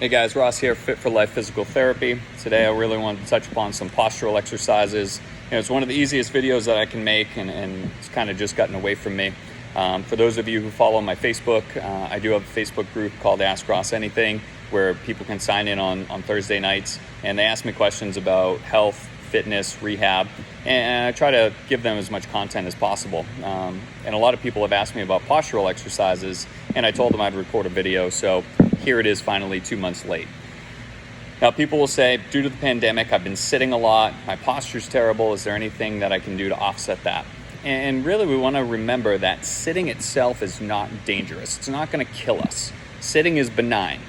Hey guys, Ross here, Fit for Life Physical Therapy. Today I really wanted to touch upon some postural exercises. It's one of the easiest videos that I can make, and it's kind of just gotten away from me. For those of you who follow my Facebook, I do have a Facebook group called Ask Ross Anything, where people can sign in on Thursday nights, and they ask me questions about health, fitness, rehab, and I try to give them as much content as possible. And a lot of people have asked me about postural exercises, and I told them I'd record a video, so here it is finally 2 months late. Now people will say, due to the pandemic, I've been sitting a lot, my posture's terrible, is there anything that I can do to offset that? And really we want to remember that sitting itself is not dangerous. It's not going to kill us. Sitting is benign.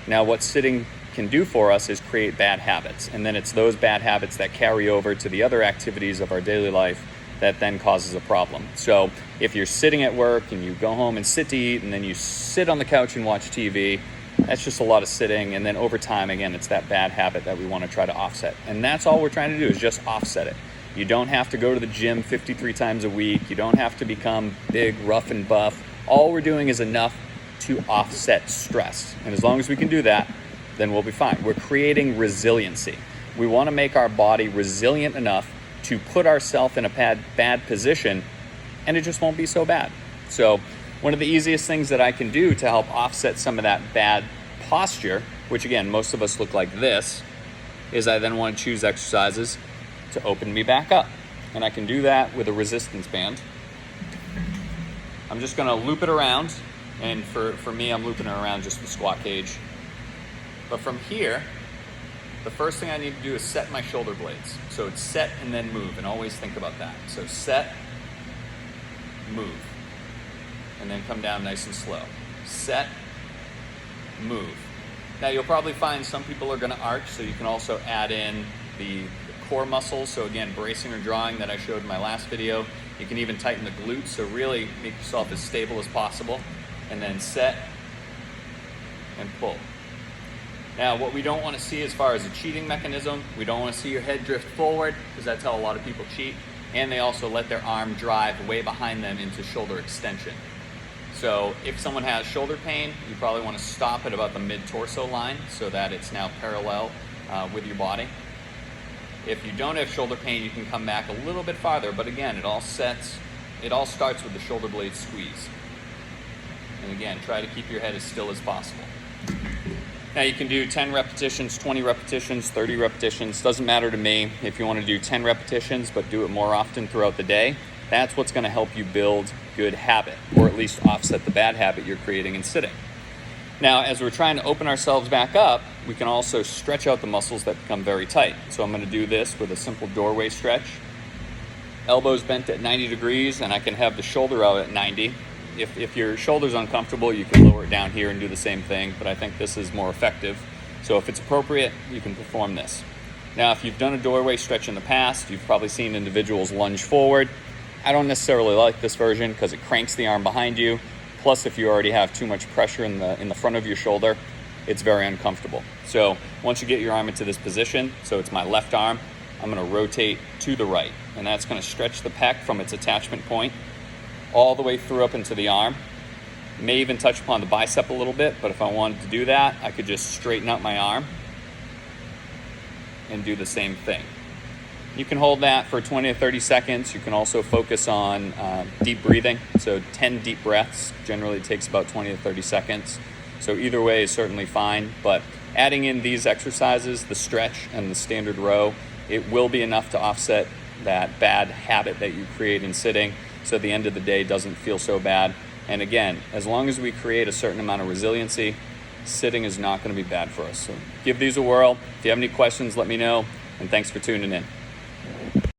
Now what sitting can do for us is create bad habits, and then it's those bad habits that carry over to the other activities of our daily life that then causes a problem. So if you're sitting at work and you go home and sit to eat, and then you sit on the couch and watch TV, that's just a lot of sitting, and then over time, again, it's that bad habit that we want to try to offset. And that's all we're trying to do, is just offset it. You don't have to go to the gym 53 times a week. You don't have to become big, rough, and buff. All we're doing is enough to offset stress. And as long as we can do that, then we'll be fine. We're creating resiliency. We want to make our body resilient enough to put ourselves in a bad position, and it just won't be so bad. So one of the easiest things that I can do to help offset some of that bad posture, which again, most of us look like this, is I then want to choose exercises to open me back up. And I can do that with a resistance band. I'm just going to loop it around, and for me, I'm looping it around just the squat cage. But from here, the first thing I need to do is set my shoulder blades. So it's set and then move, and always think about that. So set, move, and then come down nice and slow. Set, move. Now you'll probably find some people are gonna arch, so you can also add in the core muscles. So again, bracing or drawing that I showed in my last video. You can even tighten the glutes, so really make yourself as stable as possible. And then set and pull. Now, what we don't want to see as far as a cheating mechanism, we don't want to see your head drift forward, because that's how a lot of people cheat. And they also let their arm drive way behind them into shoulder extension. So if someone has shoulder pain, you probably want to stop at about the mid-torso line so that it's now parallel with your body. If you don't have shoulder pain, you can come back a little bit farther, but again, it all starts with the shoulder blade squeeze. And again, try to keep your head as still as possible. Now you can do 10 repetitions, 20 repetitions, 30 repetitions, doesn't matter to me. If you want to do 10 repetitions, but do it more often throughout the day, that's what's going to help you build good habit, or at least offset the bad habit you're creating in sitting. Now, as we're trying to open ourselves back up, we can also stretch out the muscles that become very tight. So I'm going to do this with a simple doorway stretch. Elbows bent at 90 degrees, and I can have the shoulder out at 90. If your shoulder's uncomfortable, you can lower it down here and do the same thing, but I think this is more effective. So if it's appropriate, you can perform this. Now, if you've done a doorway stretch in the past, you've probably seen individuals lunge forward. I don't necessarily like this version because it cranks the arm behind you. Plus, if you already have too much pressure in the front of your shoulder, it's very uncomfortable. So once you get your arm into this position, so it's my left arm, I'm going to rotate to the right, and that's going to stretch the pec from its attachment point all the way through up into the arm. May even touch upon the bicep a little bit, but if I wanted to do that, I could just straighten out my arm and do the same thing. You can hold that for 20 to 30 seconds. You can also focus on deep breathing. So 10 deep breaths generally takes about 20 to 30 seconds. So either way is certainly fine, but adding in these exercises, the stretch and the standard row, it will be enough to offset that bad habit that you create in sitting. So at the end of the day, it doesn't feel so bad. And again, as long as we create a certain amount of resiliency, sitting is not going to be bad for us. So give these a whirl. If you have any questions, let me know. And thanks for tuning in.